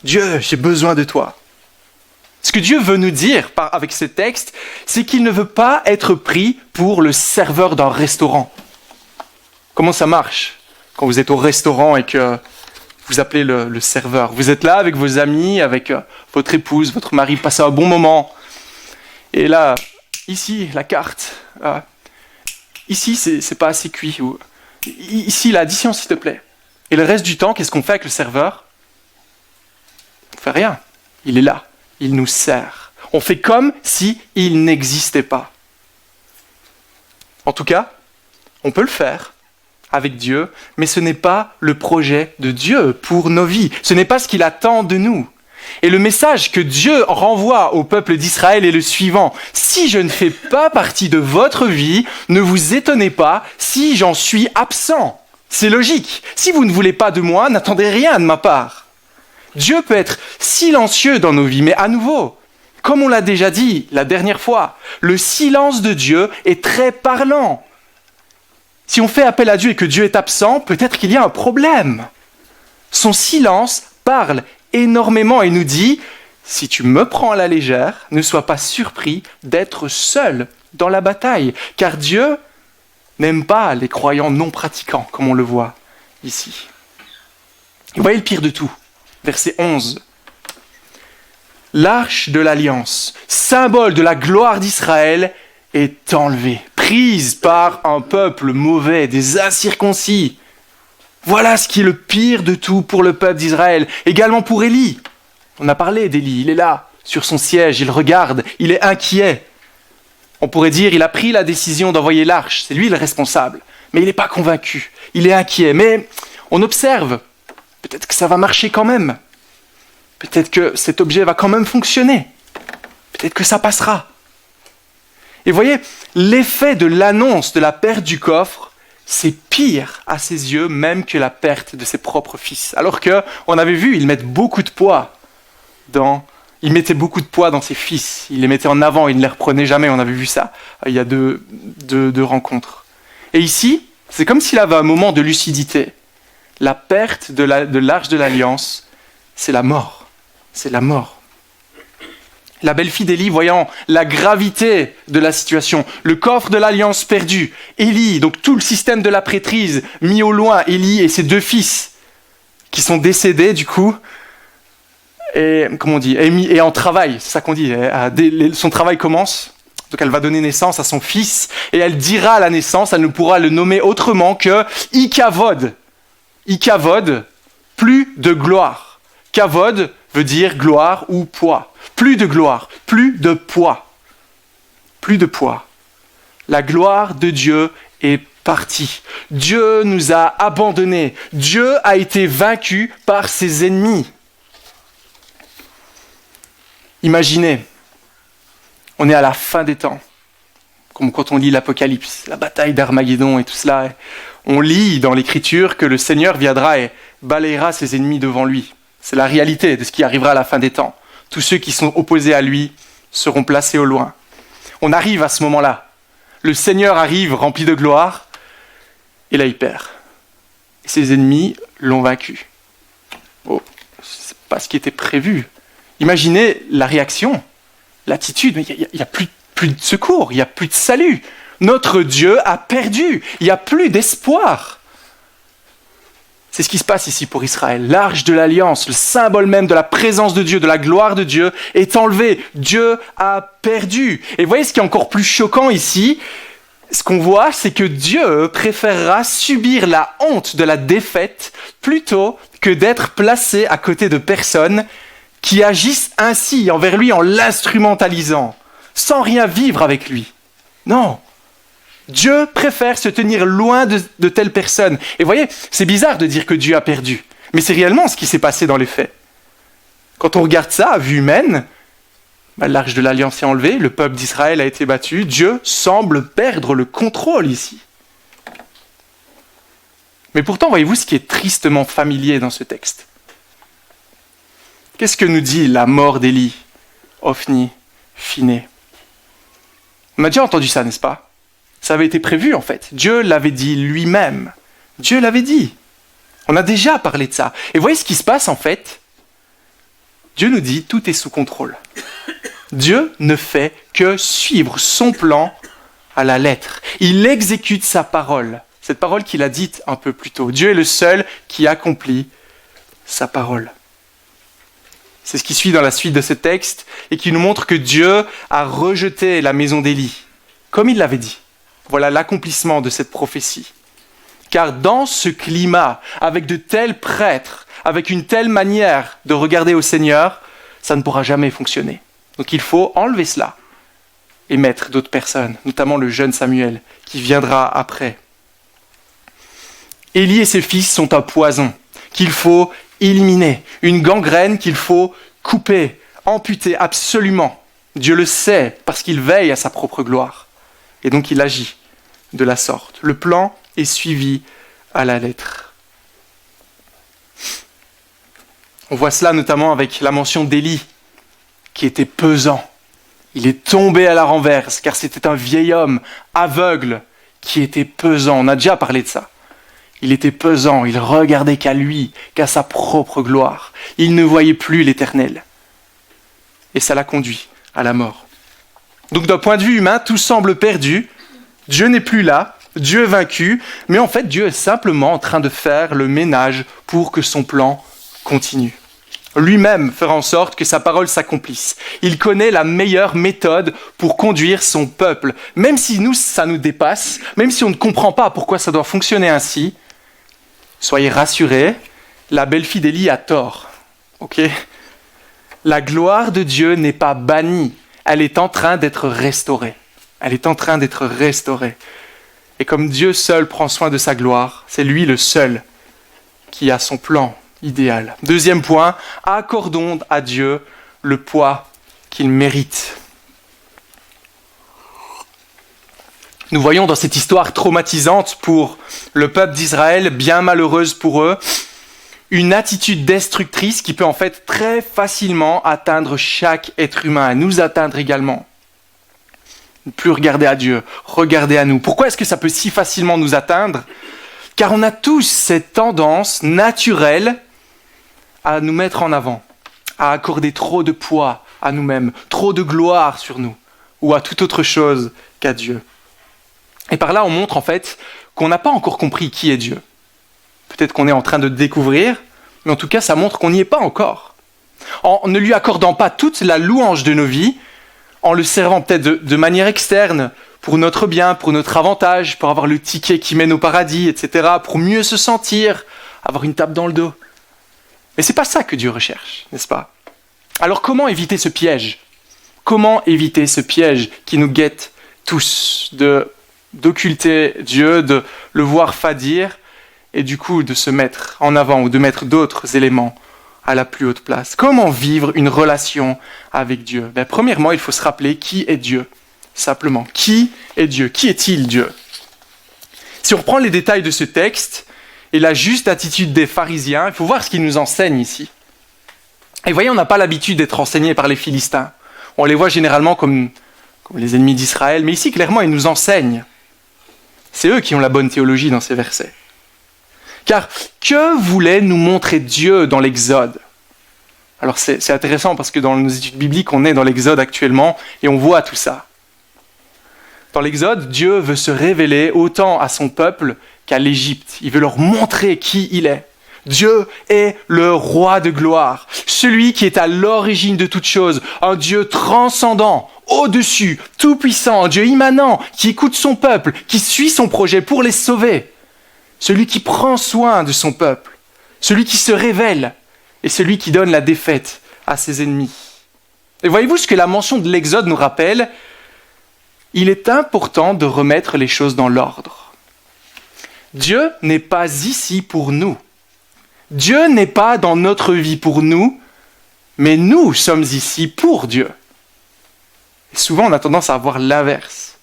Dieu, j'ai besoin de toi. Ce que Dieu veut nous dire avec ce texte, c'est qu'il ne veut pas être pris pour le serveur d'un restaurant. Comment ça marche quand vous êtes au restaurant et que vous appelez le serveur? Vous êtes là avec vos amis, avec votre épouse, votre mari, passez un bon moment. Et là, ici, la carte. Ici, c'est pas assez cuit. Ici, l'addition, s'il te plaît. Et le reste du temps, qu'est-ce qu'on fait avec le serveur? On ne fait rien. Il est là. Il nous sert. On fait comme s'il n'existait pas. En tout cas, on peut le faire avec Dieu, mais ce n'est pas le projet de Dieu pour nos vies. Ce n'est pas ce qu'il attend de nous. Et le message que Dieu renvoie au peuple d'Israël est le suivant. Si je ne fais pas partie de votre vie, ne vous étonnez pas si j'en suis absent. C'est logique. Si vous ne voulez pas de moi, n'attendez rien de ma part. Dieu peut être silencieux dans nos vies, mais à nouveau, comme on l'a déjà dit la dernière fois, le silence de Dieu est très parlant. Si on fait appel à Dieu et que Dieu est absent, peut-être qu'il y a un problème. Son silence parle énormément et nous dit, si tu me prends à la légère, ne sois pas surpris d'être seul dans la bataille, car Dieu n'aime pas les croyants non pratiquants, comme on le voit ici. Et voyez le pire de tout, verset 11. L'arche de l'alliance, symbole de la gloire d'Israël, est enlevée, prise par un peuple mauvais, des incirconcis. Voilà ce qui est le pire de tout pour le peuple d'Israël, également pour Élie. On a parlé d'Élie, il est là, sur son siège, il regarde, il est inquiet. On pourrait dire, il a pris la décision d'envoyer l'arche, c'est lui le responsable. Mais il n'est pas convaincu, il est inquiet. Mais on observe, peut-être que ça va marcher quand même. Peut-être que cet objet va quand même fonctionner. Peut-être que ça passera. Et voyez, l'effet de l'annonce de la perte du coffre, c'est pire à ses yeux même que la perte de ses propres fils. Alors qu'on avait vu, ils mettaient beaucoup de poids dans ses fils. Il les mettait en avant, il ne les reprenait jamais. On avait vu ça. Il y a deux rencontres. Et ici, c'est comme s'il avait un moment de lucidité. La perte de l'arche de l'Alliance, c'est la mort. C'est la mort. La belle-fille d'Élie, voyant la gravité de la situation, le coffre de l'Alliance perdu, Élie, donc tout le système de la prêtrise mis au loin, Élie et ses 2 fils, qui sont décédés du coup, et en travail, c'est ça qu'on dit, son travail commence, donc elle va donner naissance à son fils, et elle dira à la naissance, elle ne pourra le nommer autrement que Ikavod. Ikavod, plus de gloire. Kavod veut dire gloire ou poids. Plus de gloire, plus de poids. Plus de poids. La gloire de Dieu est partie. Dieu nous a abandonnés. Dieu a été vaincu par ses ennemis. Imaginez, on est à la fin des temps, comme quand on lit l'Apocalypse, la bataille d'Armageddon et tout cela. On lit dans l'Écriture que le Seigneur viendra et balayera ses ennemis devant lui. C'est la réalité de ce qui arrivera à la fin des temps. Tous ceux qui sont opposés à lui seront placés au loin. On arrive à ce moment-là. Le Seigneur arrive rempli de gloire, et là il perd. Et ses ennemis l'ont vaincu. Oh, c'est pas ce qui était prévu. Imaginez la réaction, l'attitude, mais il n'y a plus de secours, il n'y a plus de salut. Notre Dieu a perdu, il n'y a plus d'espoir. C'est ce qui se passe ici pour Israël. L'arche de l'Alliance, le symbole même de la présence de Dieu, de la gloire de Dieu, est enlevé. Dieu a perdu. Et voyez ce qui est encore plus choquant ici, ce qu'on voit, c'est que Dieu préférera subir la honte de la défaite plutôt que d'être placé à côté de personnes qui agissent ainsi envers lui en l'instrumentalisant, sans rien vivre avec lui. Non. Dieu préfère se tenir loin de telles personnes. Et voyez, c'est bizarre de dire que Dieu a perdu, mais c'est réellement ce qui s'est passé dans les faits. Quand on regarde ça à vue humaine, l'arche de l'Alliance est enlevée, le peuple d'Israël a été battu, Dieu semble perdre le contrôle ici. Mais pourtant, voyez-vous ce qui est tristement familier dans ce texte. Qu'est-ce que nous dit la mort d'Élie, Ophni, Phiné? On a déjà entendu ça, n'est-ce pas? Ça avait été prévu en fait. Dieu l'avait dit lui-même. Dieu l'avait dit. On a déjà parlé de ça. Et voyez ce qui se passe en fait. Dieu nous dit tout est sous contrôle. Dieu ne fait que suivre son plan à la lettre. Il exécute sa parole. Cette parole qu'il a dite un peu plus tôt. Dieu est le seul qui accomplit sa parole. C'est ce qui suit dans la suite de ce texte et qui nous montre que Dieu a rejeté la maison d'Élie, comme il l'avait dit. Voilà l'accomplissement de cette prophétie. Car dans ce climat, avec de tels prêtres, avec une telle manière de regarder au Seigneur, ça ne pourra jamais fonctionner. Donc il faut enlever cela et mettre d'autres personnes, notamment le jeune Samuel, qui viendra après. Élie et ses fils sont un poison qu'il faut éliminer, une gangrène qu'il faut couper, amputer absolument. Dieu le sait parce qu'il veille à sa propre gloire. Et donc il agit de la sorte. Le plan est suivi à la lettre. On voit cela notamment avec la mention d'Élie, qui était pesant. Il est tombé à la renverse, car c'était un vieil homme aveugle qui était pesant. On a déjà parlé de ça. Il était pesant, il regardait qu'à lui, qu'à sa propre gloire. Il ne voyait plus l'Éternel. Et ça l'a conduit à la mort. Donc d'un point de vue humain, tout semble perdu. Dieu n'est plus là, Dieu est vaincu, mais en fait Dieu est simplement en train de faire le ménage pour que son plan continue. Lui-même fera en sorte que sa parole s'accomplisse. Il connaît la meilleure méthode pour conduire son peuple. Même si ça nous dépasse, même si on ne comprend pas pourquoi ça doit fonctionner ainsi, soyez rassurés, la belle-fille d'Élie a tort. Ok ? La gloire de Dieu n'est pas bannie, elle est en train d'être restaurée. Elle est en train d'être restaurée. Et comme Dieu seul prend soin de sa gloire, c'est lui le seul qui a son plan idéal. Deuxième point, accordons à Dieu le poids qu'il mérite. Nous voyons dans cette histoire traumatisante pour le peuple d'Israël, bien malheureuse pour eux, une attitude destructrice qui peut en fait très facilement atteindre chaque être humain, et nous atteindre également. Ne plus regarder à Dieu, regarder à nous. Pourquoi est-ce que ça peut si facilement nous atteindre ? Car on a tous cette tendance naturelle à nous mettre en avant, à accorder trop de poids à nous-mêmes, trop de gloire sur nous, ou à toute autre chose qu'à Dieu. Et par là, on montre en fait qu'on n'a pas encore compris qui est Dieu. Peut-être qu'on est en train de découvrir, mais en tout cas, ça montre qu'on n'y est pas encore. En ne lui accordant pas toute la louange de nos vies, en le servant peut-être de manière externe, pour notre bien, pour notre avantage, pour avoir le ticket qui mène au paradis, etc., pour mieux se sentir, avoir une tape dans le dos. Mais c'est pas ça que Dieu recherche, n'est-ce pas ? Alors comment éviter ce piège ? Comment éviter ce piège qui nous guette tous, d'occulter Dieu, de le voir fadir, et du coup de se mettre en avant ou de mettre d'autres éléments à la plus haute place. Comment vivre une relation avec Dieu ? Premièrement, il faut se rappeler qui est Dieu. Simplement, qui est Dieu ? Qui est-il Dieu ? Si on reprend les détails de ce texte et la juste attitude des pharisiens, il faut voir ce qu'ils nous enseignent ici. Et voyez, on n'a pas l'habitude d'être enseigné par les Philistins. On les voit généralement comme les ennemis d'Israël, mais ici, clairement, ils nous enseignent. C'est eux qui ont la bonne théologie dans ces versets. Car que voulait nous montrer Dieu dans l'Exode ? Alors c'est intéressant parce que dans nos études bibliques, on est dans l'Exode actuellement et on voit tout ça. Dans l'Exode, Dieu veut se révéler autant à son peuple qu'à l'Égypte. Il veut leur montrer qui il est. Dieu est le roi de gloire, celui qui est à l'origine de toutes choses, un Dieu transcendant, au-dessus, tout-puissant, un Dieu immanent, qui écoute son peuple, qui suit son projet pour les sauver. Celui qui prend soin de son peuple, celui qui se révèle et celui qui donne la défaite à ses ennemis. Et voyez-vous ce que la mention de l'Exode nous rappelle ? Il est important de remettre les choses dans l'ordre. Dieu n'est pas ici pour nous. Dieu n'est pas dans notre vie pour nous, mais nous sommes ici pour Dieu. Et souvent, on a tendance à avoir l'inverse.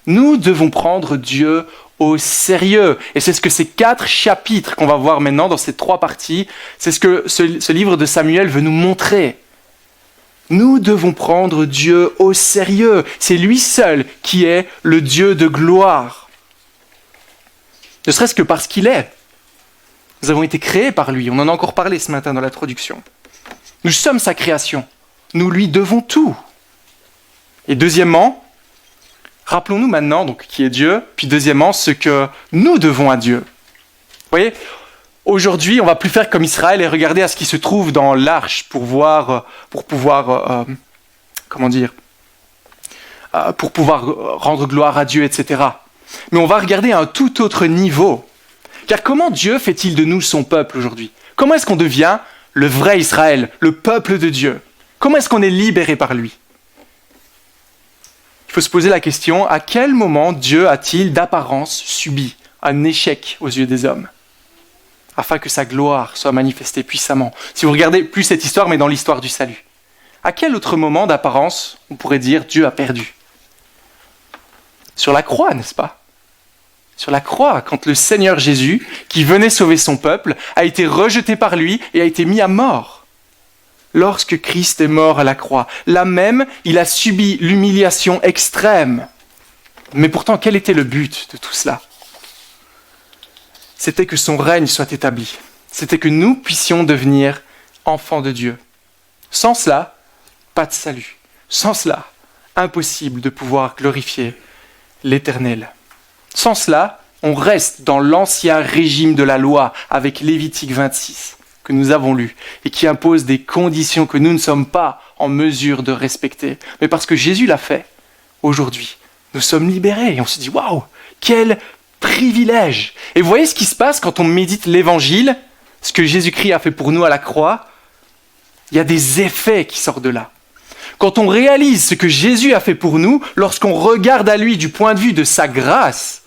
Nous devons prendre Dieu au sérieux. Et c'est ce que ces 4 chapitres qu'on va voir maintenant dans ces 3 parties, c'est ce que ce livre de Samuel veut nous montrer. Nous devons prendre Dieu au sérieux. C'est lui seul qui est le Dieu de gloire. Ne serait-ce que parce qu'il est. Nous avons été créés par lui. On en a encore parlé ce matin dans l'introduction. Nous sommes sa création. Nous lui devons tout. Et deuxièmement, rappelons-nous maintenant donc qui est Dieu, puis deuxièmement ce que nous devons à Dieu. Vous voyez, aujourd'hui, on va plus faire comme Israël et regarder à ce qui se trouve dans l'arche pour pouvoir rendre gloire à Dieu, etc. Mais on va regarder à un tout autre niveau. Car comment Dieu fait-il de nous son peuple aujourd'hui ? Comment est-ce qu'on devient le vrai Israël, le peuple de Dieu ? Comment est-ce qu'on est libéré par lui ? Il faut se poser la question, à quel moment Dieu a-t-il d'apparence subi un échec aux yeux des hommes ? Afin que sa gloire soit manifestée puissamment. Si vous regardez plus cette histoire, mais dans l'histoire du salut. À quel autre moment d'apparence on pourrait dire Dieu a perdu ? Sur la croix, n'est-ce pas ? Sur la croix, quand le Seigneur Jésus, qui venait sauver son peuple, a été rejeté par lui et a été mis à mort. Lorsque Christ est mort à la croix, là même, il a subi l'humiliation extrême. Mais pourtant, quel était le but de tout cela ? C'était que son règne soit établi. C'était que nous puissions devenir enfants de Dieu. Sans cela, pas de salut. Sans cela, impossible de pouvoir glorifier l'Éternel. Sans cela, on reste dans l'ancien régime de la loi avec Lévitique 26 que nous avons lu et qui impose des conditions que nous ne sommes pas en mesure de respecter. Mais parce que Jésus l'a fait, aujourd'hui, nous sommes libérés et on se dit « Waouh, quel privilège !» Et vous voyez ce qui se passe quand on médite l'Évangile, ce que Jésus-Christ a fait pour nous à la croix, il y a des effets qui sortent de là. quand on réalise ce que Jésus a fait pour nous, lorsqu'on regarde à lui du point de vue de sa grâce,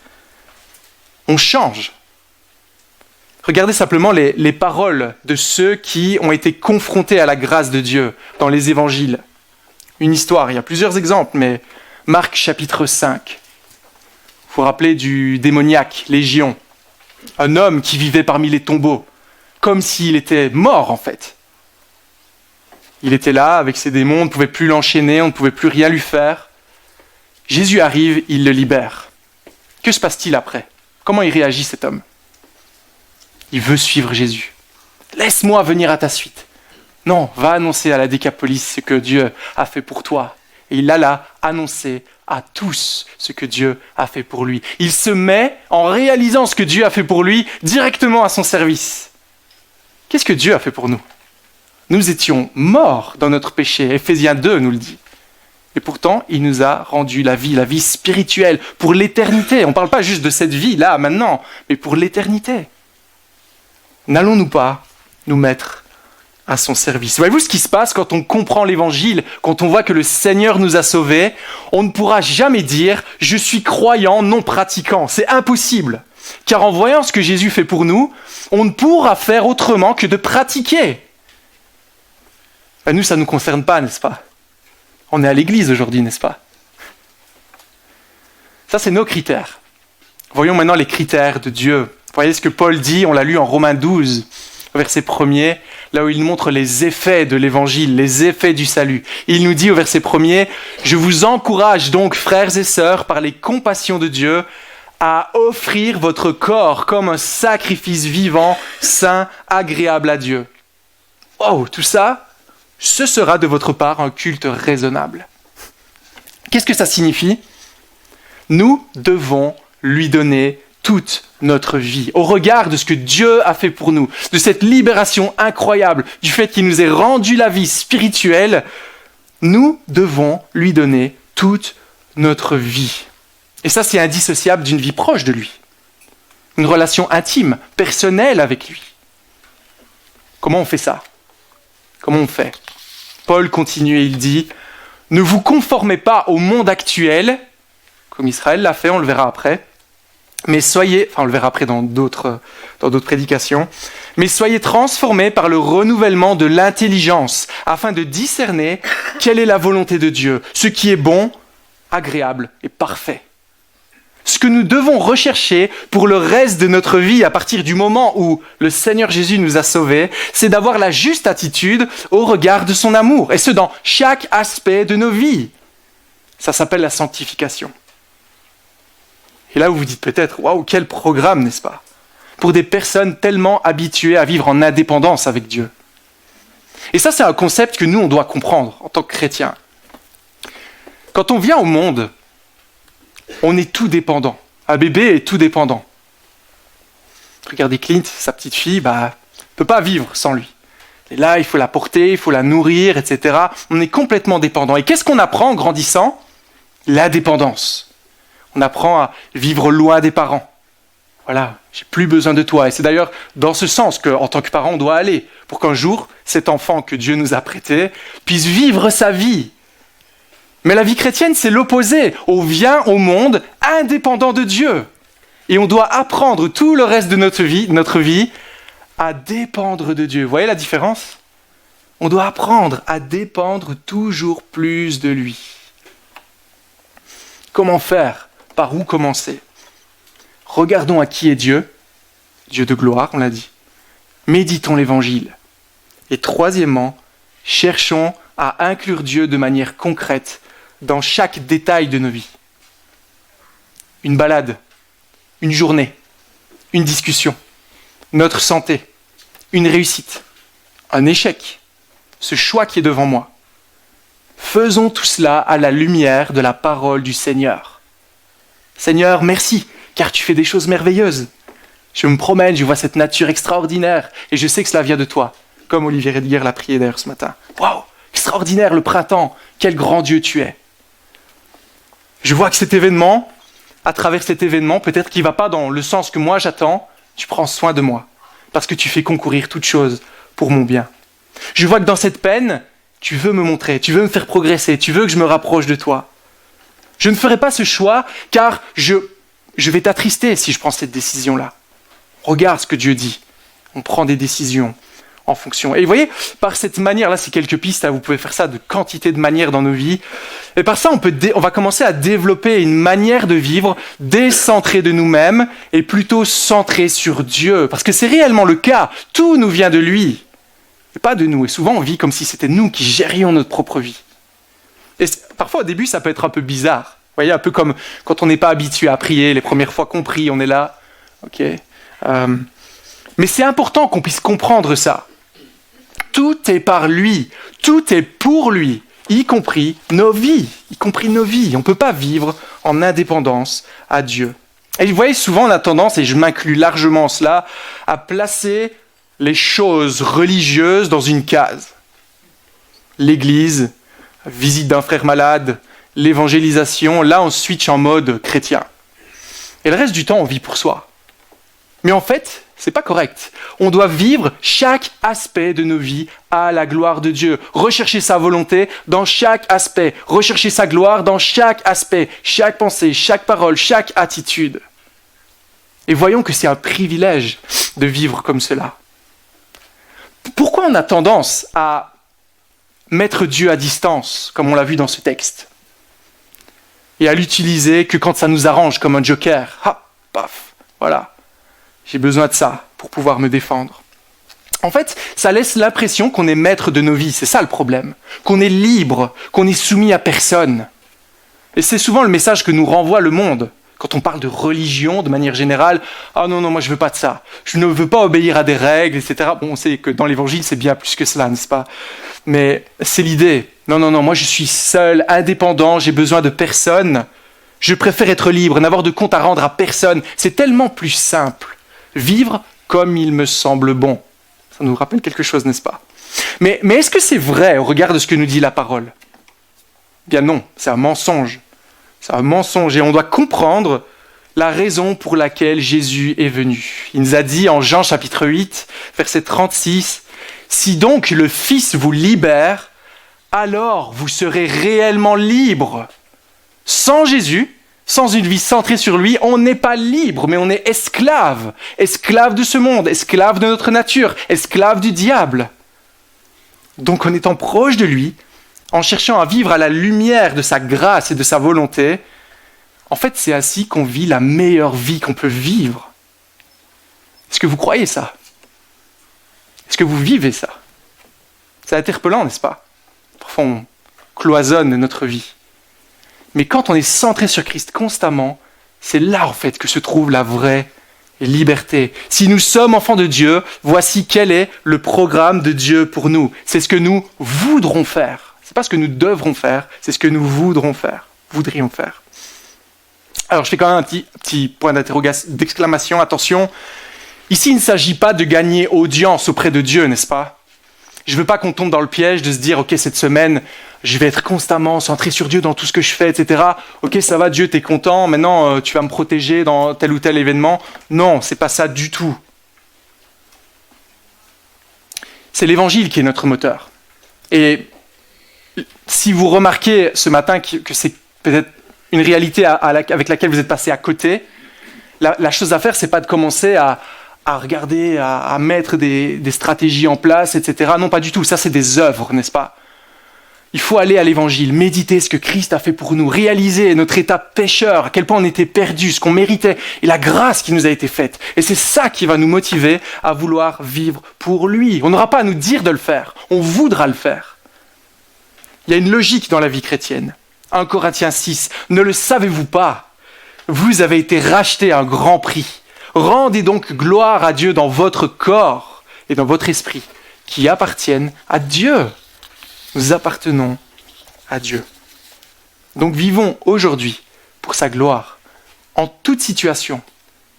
on change. Regardez simplement les paroles de ceux qui ont été confrontés à la grâce de Dieu dans les évangiles. Une histoire, il y a plusieurs exemples, mais Marc chapitre 5. Vous vous rappelez du démoniaque, Légion, un homme qui vivait parmi les tombeaux, comme s'il était mort en fait. Il était là avec ses démons, on ne pouvait plus l'enchaîner, on ne pouvait plus rien lui faire. Jésus arrive, il le libère. Que se passe-t-il après ? Comment il réagit cet homme ? Il veut suivre Jésus. Laisse-moi venir à ta suite. Non, va annoncer à la Décapolis ce que Dieu a fait pour toi. Et il alla annoncer à tous ce que Dieu a fait pour lui. Il se met, en réalisant ce que Dieu a fait pour lui, directement à son service. Qu'est-ce que Dieu a fait pour nous ? Nous étions morts dans notre péché. Éphésiens 2 nous le dit. Et pourtant, il nous a rendu la vie spirituelle pour l'éternité. On ne parle pas juste de cette vie-là, maintenant, mais pour l'éternité. N'allons-nous pas nous mettre à son service ? Voyez-vous ce qui se passe quand on comprend l'évangile, quand on voit que le Seigneur nous a sauvés ? On ne pourra jamais dire « je suis croyant non pratiquant ». C'est impossible. Car en voyant ce que Jésus fait pour nous, on ne pourra faire autrement que de pratiquer. Ben nous, ça ne nous concerne pas, n'est-ce pas ? On est à l'église aujourd'hui, n'est-ce pas ? Ça, c'est nos critères. Voyons maintenant les critères de Dieu. Vous voyez ce que Paul dit, on l'a lu en Romains 12, verset 1er, là où il montre les effets de l'évangile, les effets du salut. Il nous dit au verset 1er, « Je vous encourage donc, frères et sœurs, par les compassions de Dieu, à offrir votre corps comme un sacrifice vivant, saint, agréable à Dieu. » Oh, tout ça, ce sera de votre part un culte raisonnable. Qu'est-ce que ça signifie ? Nous devons lui donner toute notre vie, au regard de ce que Dieu a fait pour nous, de cette libération incroyable, du fait qu'il nous ait rendu la vie spirituelle, nous devons lui donner toute notre vie. Et ça, c'est indissociable d'une vie proche de lui. Une relation intime, personnelle avec lui. Comment on fait ça ? Comment on fait ? Paul continue et il dit « Ne vous conformez pas au monde actuel, comme Israël l'a fait, on le verra après, mais soyez, on le verra après dans d'autres prédications, mais soyez transformés par le renouvellement de l'intelligence, afin de discerner quelle est la volonté de Dieu, ce qui est bon, agréable et parfait. » Ce que nous devons rechercher pour le reste de notre vie, à partir du moment où le Seigneur Jésus nous a sauvés, c'est d'avoir la juste attitude au regard de son amour, et ce dans chaque aspect de nos vies. Ça s'appelle la sanctification. Et là, vous vous dites peut-être, waouh, quel programme, n'est-ce pas ? Pour des personnes tellement habituées à vivre en indépendance avec Dieu. Et ça, c'est un concept que nous, on doit comprendre en tant que chrétiens. Quand on vient au monde, on est tout dépendant. Un bébé est tout dépendant. Regardez Clint, sa petite fille, ne peut pas vivre sans lui. Et là, il faut la porter, il faut la nourrir, etc. On est complètement dépendant. Et qu'est-ce qu'on apprend en grandissant ? L'indépendance. On apprend à vivre loin des parents. Voilà, j'ai plus besoin de toi. Et c'est d'ailleurs dans ce sens qu'en tant que parent, on doit aller, pour qu'un jour, cet enfant que Dieu nous a prêté puisse vivre sa vie. Mais la vie chrétienne, c'est l'opposé. On vient au monde indépendant de Dieu. Et on doit apprendre tout le reste de notre vie, à dépendre de Dieu. Vous voyez la différence ? On doit apprendre à dépendre toujours plus de lui. Comment faire ? Par où commencer ? Regardons à qui est Dieu, Dieu de gloire, on l'a dit. Méditons l'Évangile. Et troisièmement, cherchons à inclure Dieu de manière concrète dans chaque détail de nos vies. Une balade, une journée, une discussion, notre santé, une réussite, un échec, ce choix qui est devant moi. Faisons tout cela à la lumière de la parole du Seigneur. Seigneur, merci, car tu fais des choses merveilleuses. Je me promène, je vois cette nature extraordinaire, et je sais que cela vient de toi, comme Olivier Redger l'a prié d'ailleurs ce matin. Waouh, extraordinaire le printemps, quel grand Dieu tu es. Je vois que cet événement, à travers cet événement, peut-être qu'il ne va pas dans le sens que moi j'attends, tu prends soin de moi, parce que tu fais concourir toutes choses pour mon bien. Je vois que dans cette peine, tu veux me montrer, tu veux me faire progresser, tu veux que je me rapproche de toi. Je ne ferai pas ce choix car je vais t'attrister si je prends cette décision-là. Regarde ce que Dieu dit. On prend des décisions en fonction. Et vous voyez, par cette manière, là c'est quelques pistes, vous pouvez faire ça de quantité de manières dans nos vies. Et par ça, on va commencer à développer une manière de vivre décentrée de nous-mêmes et plutôt centrée sur Dieu. Parce que c'est réellement le cas. Tout nous vient de lui et pas de nous. Et souvent, on vit comme si c'était nous qui gérions notre propre vie. Et parfois, au début, ça peut être un peu bizarre. Vous voyez, un peu comme quand on n'est pas habitué à prier, les premières fois qu'on prie, on est là. Ok. Mais c'est important qu'on puisse comprendre ça. Tout est par lui, tout est pour lui, y compris nos vies. On ne peut pas vivre en indépendance à Dieu. Et vous voyez, souvent on a tendance, et je m'inclus largement en cela, à placer les choses religieuses dans une case. L'église, visite d'un frère malade, l'évangélisation, là on switch en mode chrétien. Et le reste du temps, on vit pour soi. Mais en fait, c'est pas correct. On doit vivre chaque aspect de nos vies à la gloire de Dieu. Rechercher sa volonté dans chaque aspect. Rechercher sa gloire dans chaque aspect. Chaque pensée, chaque parole, chaque attitude. Et voyons que c'est un privilège de vivre comme cela. Pourquoi on a tendance à mettre Dieu à distance, comme on l'a vu dans ce texte, et à l'utiliser que quand ça nous arrange, comme un joker. Ah, paf, voilà. J'ai besoin de ça pour pouvoir me défendre. En fait, ça laisse l'impression qu'on est maître de nos vies. C'est ça le problème. Qu'on est libre, qu'on est soumis à personne. Et c'est souvent le message que nous renvoie le monde. Quand on parle de religion, de manière générale, « Ah non, moi je veux pas de ça. Je ne veux pas obéir à des règles, etc. » Bon, on sait que dans l'évangile, c'est bien plus que cela, n'est-ce pas? Mais c'est l'idée. Non, moi je suis seul, indépendant, j'ai besoin de personne. Je préfère être libre, n'avoir de compte à rendre à personne. C'est tellement plus simple. Vivre comme il me semble bon. Ça nous rappelle quelque chose, n'est-ce pas? Mais est-ce que c'est vrai au regard de ce que nous dit la parole? Bien non, c'est un mensonge. C'est un mensonge et on doit comprendre la raison pour laquelle Jésus est venu. Il nous a dit en Jean chapitre 8, verset 36, « Si donc le Fils vous libère, alors vous serez réellement libre. » Sans Jésus, sans une vie centrée sur lui, on n'est pas libre, mais on est esclave. Esclave de ce monde, esclave de notre nature, esclave du diable. Donc en étant proche de lui, en cherchant à vivre à la lumière de sa grâce et de sa volonté, en fait c'est ainsi qu'on vit la meilleure vie qu'on peut vivre. Est-ce que vous croyez ça? Est-ce que vous vivez ça? C'est interpellant, n'est-ce pas? Parfois on cloisonne notre vie. Mais quand on est centré sur Christ constamment, c'est là en fait que se trouve la vraie liberté. Si nous sommes enfants de Dieu, voici quel est le programme de Dieu pour nous. C'est ce que nous voudrons faire. Ce n'est pas ce que nous devrons faire, c'est ce que nous voudrions faire. Alors je fais quand même un petit point d'exclamation, attention. Ici il ne s'agit pas de gagner audience auprès de Dieu, n'est-ce pas? Je ne veux pas qu'on tombe dans le piège de se dire, ok, cette semaine, je vais être constamment centré sur Dieu dans tout ce que je fais, etc. Ok, ça va, Dieu, t'es content, maintenant tu vas me protéger dans tel ou tel événement. Non, c'est pas ça du tout. C'est l'évangile qui est notre moteur. Et si vous remarquez ce matin que c'est peut-être une réalité avec laquelle vous êtes passé à côté, la chose à faire, c'est pas de commencer à regarder, à mettre des stratégies en place, etc. Non, pas du tout. Ça, c'est des œuvres, n'est-ce pas? Il faut aller à l'évangile, méditer ce que Christ a fait pour nous, réaliser notre état pécheur, à quel point on était perdu, ce qu'on méritait, et la grâce qui nous a été faite. Et c'est ça qui va nous motiver à vouloir vivre pour lui. On n'aura pas à nous dire de le faire, on voudra le faire. Il y a une logique dans la vie chrétienne. 1 Corinthiens 6, ne le savez-vous pas? Vous avez été rachetés à un grand prix. Rendez donc gloire à Dieu dans votre corps et dans votre esprit, qui appartiennent à Dieu. Nous appartenons à Dieu. Donc vivons aujourd'hui pour sa gloire, en toute situation,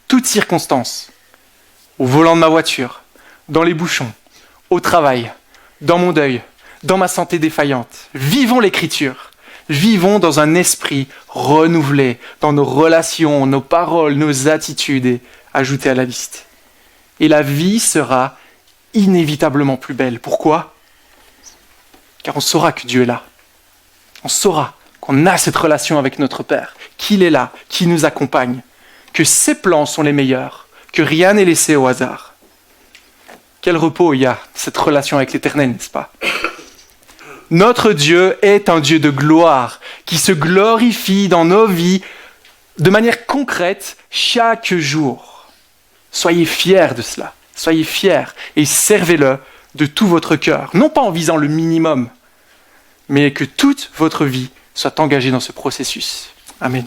toute circonstance, au volant de ma voiture, dans les bouchons, au travail, dans mon deuil, dans ma santé défaillante. Vivons l'Écriture. Vivons dans un esprit renouvelé, dans nos relations, nos paroles, nos attitudes, et ajoutées à la liste. Et la vie sera inévitablement plus belle. Pourquoi? car on saura que Dieu est là. On saura qu'on a cette relation avec notre Père, qu'il est là, qu'il nous accompagne, que ses plans sont les meilleurs, que rien n'est laissé au hasard. Quel repos il y a, cette relation avec l'Éternel, n'est-ce pas? Notre Dieu est un Dieu de gloire, qui se glorifie dans nos vies de manière concrète chaque jour. Soyez fiers de cela, soyez fiers et servez-le de tout votre cœur, non pas en visant le minimum, mais que toute votre vie soit engagée dans ce processus. Amen.